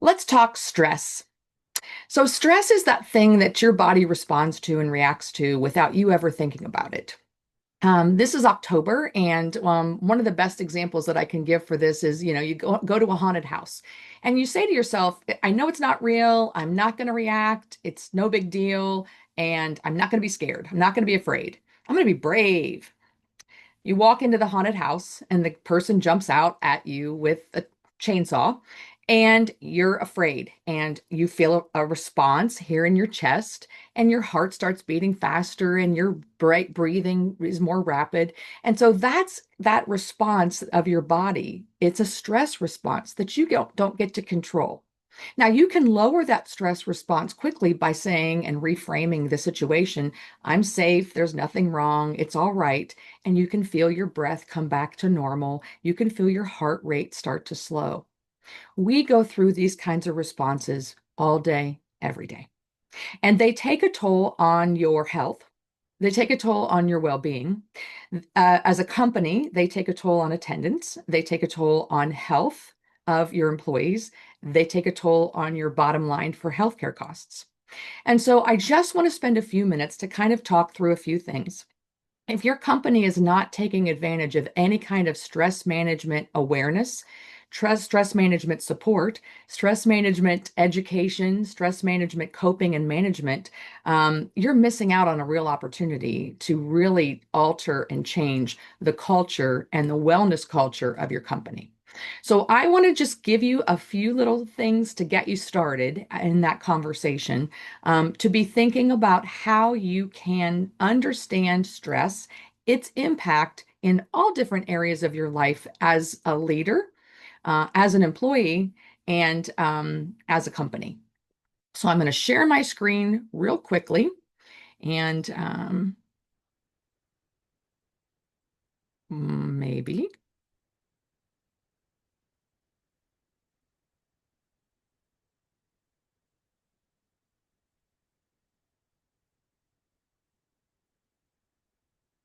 Let's talk stress. So, stress is that thing that your body responds to and reacts to without you ever thinking about it. This is October, and one of the best examples that I can give for this is, you go to a haunted house and you say to yourself, I know it's not real. I'm not going to react. It's no big deal. And I'm not going to be scared. I'm not going to be afraid. I'm going to be brave. You walk into the haunted house, and the person jumps out at you with a chainsaw, and you're afraid, and you feel a response here in your chest, and your heart starts beating faster, and your breathing is more rapid. And so that's that response of your body. It's a stress response that you don't get to control. Now, you can lower that stress response quickly by saying and reframing the situation, I'm safe, there's nothing wrong, it's all right. And you can feel your breath come back to normal. You can feel your heart rate start to slow. We go through these kinds of responses all day, every day. And they take a toll on your health. They take a toll on your well being. As a company, they take a toll on attendance. They take a toll on health of your employees. They take a toll on your bottom line for healthcare costs. And so I just want to spend a few minutes to kind of talk through a few things. If your company is not taking advantage of any kind of stress management awareness, stress management support, stress management education, stress management coping and management, you're missing out on a real opportunity to really alter and change the culture and the wellness culture of your company. So I want to just give you a few little things to get you started in that conversation, to be thinking about how you can understand stress, its impact in all different areas of your life as a leader, as an employee, and as a company. So I'm going to share my screen real quickly, and maybe.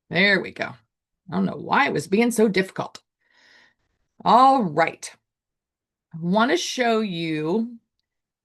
There we go. I don't know why it was being so difficult. All right. I want to show you.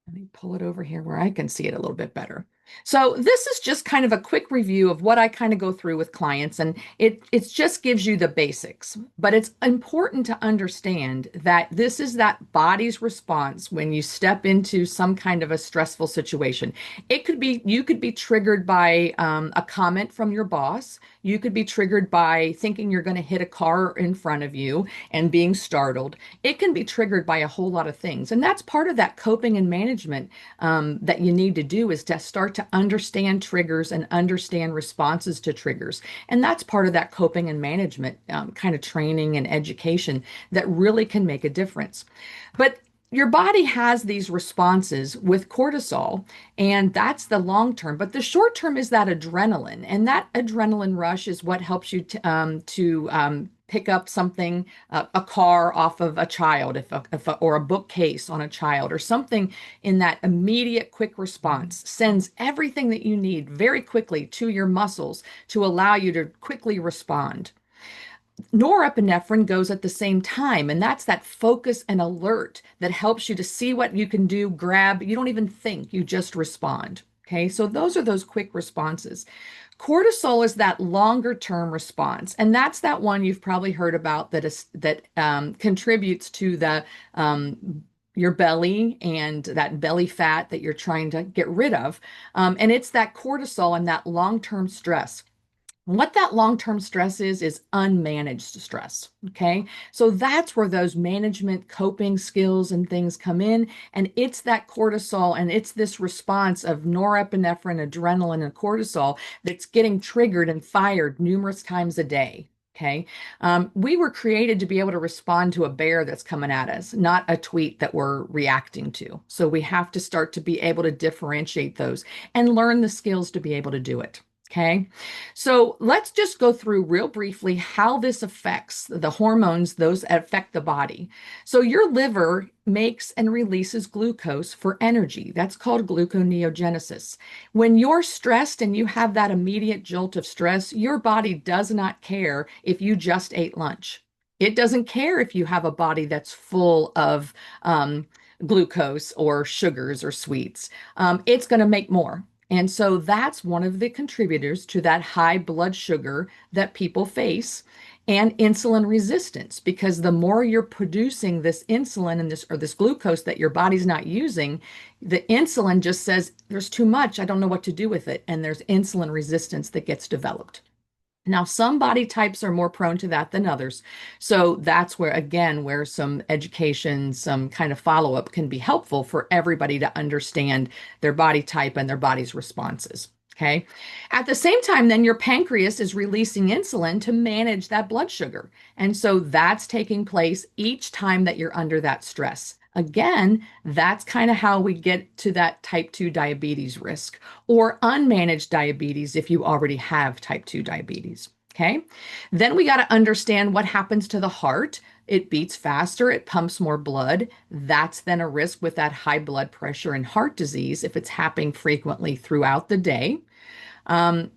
Let me pull it over here where I can see it a little bit better. So this is just kind of a quick review of what I kind of go through with clients, and it just gives you the basics. But it's important to understand that this is that body's response when you step into some kind of a stressful situation. It could be you could be triggered by a comment from your boss. You could be triggered by thinking you're going to hit a car in front of you and being startled. It can be triggered by a whole lot of things, and that's part of that coping and management that you need to do is to start to understand triggers and understand responses to triggers. And that's part of that coping and management kind of training and education that really can make a difference. But your body has these responses with cortisol, and that's the long term. But the short term is that adrenaline, and that adrenaline rush is what helps you to pick up something, a car off of a child, or a bookcase on a child, or something in that immediate quick response sends everything that you need very quickly to your muscles to allow you to quickly respond. Norepinephrine goes at the same time, and that's that focus and alert that helps you to see what you can do, grab. You don't even think, you just respond. Okay, so those are those quick responses. Cortisol is that longer term response, and that's that one you've probably heard about that contributes to the your belly and that belly fat that you're trying to get rid of. And it's that cortisol and that long-term stress. What that long-term stress is unmanaged stress. Okay. So that's where those management coping skills and things come in. And it's that cortisol and it's this response of norepinephrine, adrenaline, and cortisol that's getting triggered and fired numerous times a day. Okay. We were created to be able to respond to a bear that's coming at us, not a tweet that we're reacting to. So we have to start to be able to differentiate those and learn the skills to be able to do it. Okay. So let's just go through real briefly how this affects the hormones, those affect the body. So your liver makes and releases glucose for energy. That's called gluconeogenesis. When you're stressed and you have that immediate jolt of stress, your body does not care if you just ate lunch. It doesn't care if you have a body that's full of glucose or sugars or sweets, it's going to make more. And so that's one of the contributors to that high blood sugar that people face and insulin resistance, because the more you're producing this insulin and this glucose that your body's not using, the insulin just says there's too much, I don't know what to do with it, and there's insulin resistance that gets developed. Now, some body types are more prone to that than others. So that's where, again, where some education, some kind of follow-up can be helpful for everybody to understand their body type and their body's responses. Okay. At the same time, then your pancreas is releasing insulin to manage that blood sugar. And so that's taking place each time that you're under that stress. Again, that's kind of how we get to that type 2 diabetes risk or unmanaged diabetes if you already have type 2 diabetes. Okay. Then we got to understand what happens to the heart. It beats faster, it pumps more blood. That's then a risk with that high blood pressure and heart disease if it's happening frequently throughout the day. Um,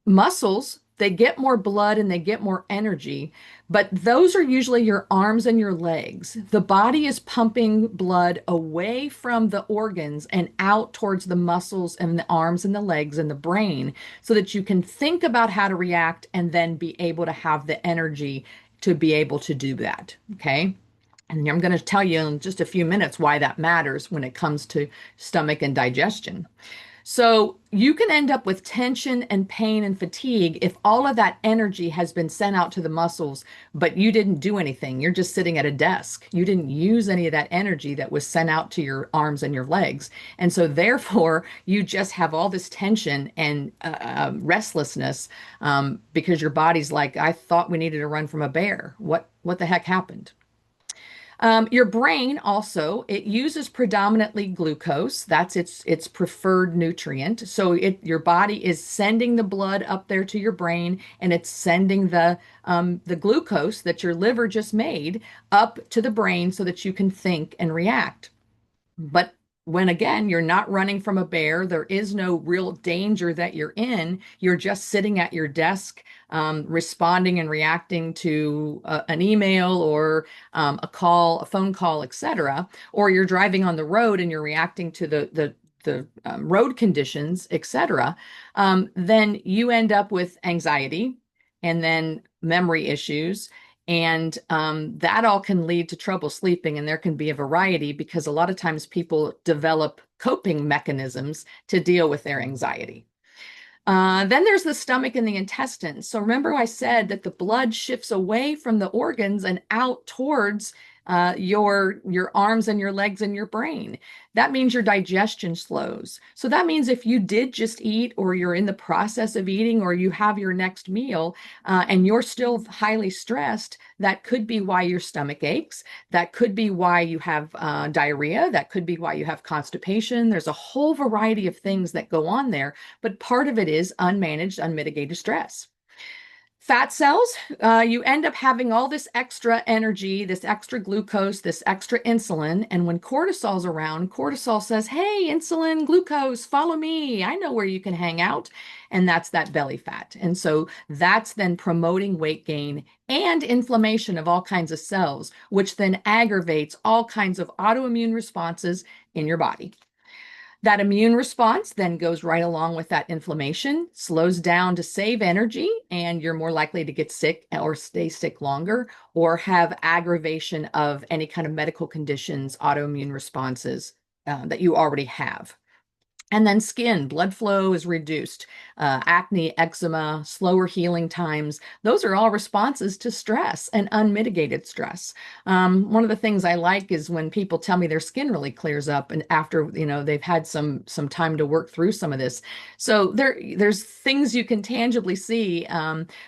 Muscles, they get more blood and they get more energy, but those are usually your arms and your legs. The body is pumping blood away from the organs and out towards the muscles and the arms and the legs and the brain so that you can think about how to react and then be able to have the energy to be able to do that. Okay. And I'm going to tell you in just a few minutes why that matters when it comes to stomach and digestion. So you can end up with tension and pain and fatigue if all of that energy has been sent out to the muscles, but you didn't do anything. You're just sitting at a desk. You didn't use any of that energy that was sent out to your arms and your legs. And so therefore, you just have all this tension and restlessness because your body's like, I thought we needed to run from a bear. What the heck happened? Your brain also, it uses predominantly glucose. That's its preferred nutrient. So your body is sending the blood up there to your brain, and it's sending the glucose that your liver just made up to the brain so that you can think and react. But when again, you're not running from a bear, there is no real danger that you're in. You're just sitting at your desk, responding and reacting to an email or a call, a phone call, etc. Or you're driving on the road and you're reacting to the road conditions, etc. Then you end up with anxiety and then memory issues, and that all can lead to trouble sleeping. And there can be a variety because a lot of times people develop coping mechanisms to deal with their anxiety. Then there's the stomach and the intestines. So remember I said that the blood shifts away from the organs and out towards your arms and your legs and your brain. That means your digestion slows. So that means if you did just eat, or you're in the process of eating, or you have your next meal, and you're still highly stressed, that could be why your stomach aches. That could be why you have diarrhea. That could be why you have constipation. There's a whole variety of things that go on there, but part of it is unmanaged, unmitigated stress. Fat cells, you end up having all this extra energy, this extra glucose, this extra insulin. And when cortisol's around, cortisol says, hey, insulin, glucose, follow me. I know where you can hang out. And that's that belly fat. And so that's then promoting weight gain and inflammation of all kinds of cells, which then aggravates all kinds of autoimmune responses in your body. That immune response then goes right along with that inflammation, slows down to save energy, and you're more likely to get sick or stay sick longer or have aggravation of any kind of medical conditions, autoimmune responses that you already have. And then skin, blood flow is reduced. Acne, eczema, slower healing times. Those are all responses to stress and unmitigated stress. One of the things I like is when people tell me their skin really clears up and after, they've had some time to work through some of this. So there's things you can tangibly see,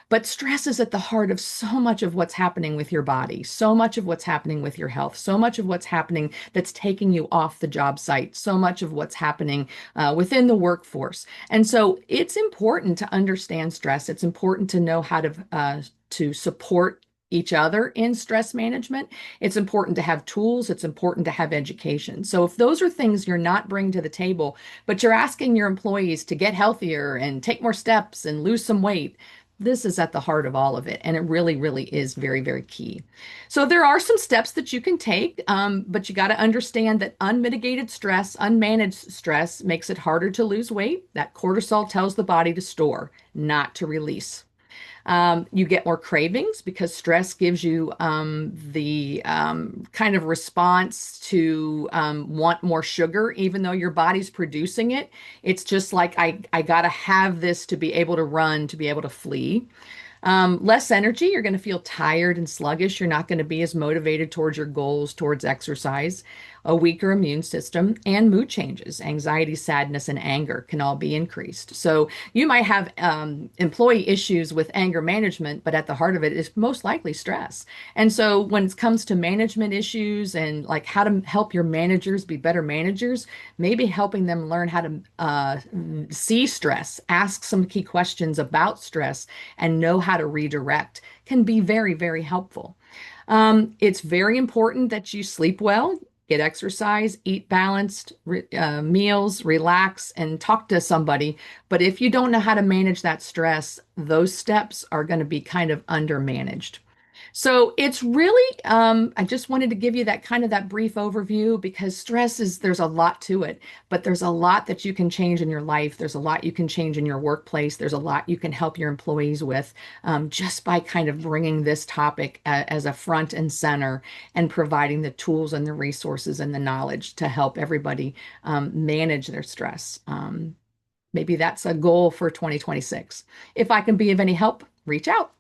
but stress is at the heart of so much of what's happening with your body, so much of what's happening with your health, so much of what's happening that's taking you off the job site, so much of what's happening within the workforce. And so it's important to understand stress. It's important to know how to support each other in stress management. It's important to have tools. It's important to have education. So if those are things you're not bringing to the table, but you're asking your employees to get healthier and take more steps and lose some weight, this is at the heart of all of it. And it really, really is very, very key. So there are some steps that you can take, but you got to understand that unmitigated stress, unmanaged stress makes it harder to lose weight. That cortisol tells the body to store, not to release. You get more cravings because stress gives you the kind of response to want more sugar, even though your body's producing it. It's just like, I got to have this to be able to run, to be able to flee. Less energy, you're going to feel tired and sluggish. You're not going to be as motivated towards your goals, towards exercise. A weaker immune system and mood changes, anxiety, sadness, and anger can all be increased. So you might have employee issues with anger management, but at the heart of it is most likely stress. And so when it comes to management issues and like how to help your managers be better managers, maybe helping them learn how to see stress, ask some key questions about stress, and know how to redirect can be very, very helpful. It's very important that you sleep well, get exercise, eat balanced meals, relax, and talk to somebody. But if you don't know how to manage that stress, those steps are going to be kind of undermanaged. So it's really, I just wanted to give you that kind of that brief overview because stress is, there's a lot to it, but there's a lot that you can change in your life. There's a lot you can change in your workplace. There's a lot you can help your employees with just by kind of bringing this topic as a front and center and providing the tools and the resources and the knowledge to help everybody manage their stress. Maybe that's a goal for 2026. If I can be of any help, reach out.